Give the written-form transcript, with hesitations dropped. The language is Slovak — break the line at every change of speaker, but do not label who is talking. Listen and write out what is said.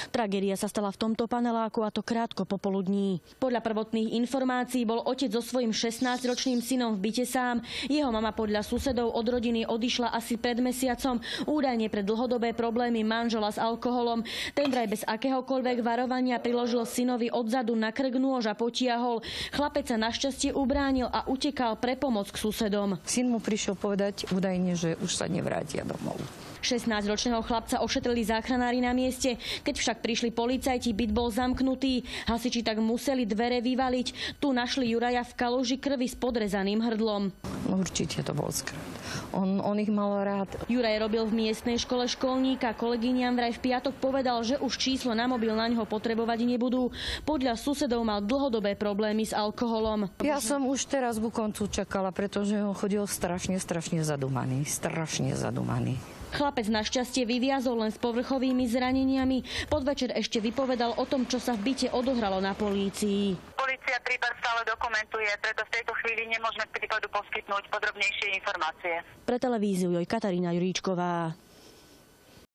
Tragédia sa stala v tomto paneláku, a to krátko popoludní. Podľa prvotných informácií bol otec so svojím 16-ročným synom v byte sám. Jeho mama podľa susedov od rodiny odišla asi pred mesiacom, údajne pre dlhodobé problémy manžela s alkoholom. Ten vraj bez akéhokoľvek varovania priložil synovi odzadu na krk nôž a potiahol. Chlapec sa našťastie ubránil a utekal pre pomoc k susedom.
Syn mu prišiel povedať údajne, že už sa nevrátia domov.
16-ročného chlapca ošetrili záchranári na mieste. Keď však prišli policajti, byt bol zamknutý. Hasiči tak museli dvere vyvaliť. Tu našli Juraja v kaluži krvi s podrezaným hrdlom.
Určite to bol skrat. On ich mal rád.
Juraj robil v miestnej škole školníka. Kolegyňam vraj v piatok povedal, že už číslo na mobil na ňo potrebovať nebudú. Podľa susedov mal dlhodobé problémy s alkoholom.
Ja som už teraz ku koncu čakala, pretože on chodil strašne zadumaný. Strašne zadumaný.
Chlapec našťastie vyviazol len s povrchovými zraneniami. Podvečer ešte vypovedal o tom, čo sa v byte odohralo na polícii.
Polícia prípad stále dokumentuje, preto v tejto chvíli nemôžeme k prípadu poskytnúť podrobnejšie informácie.
Pre televíziu Katarína Juríčková.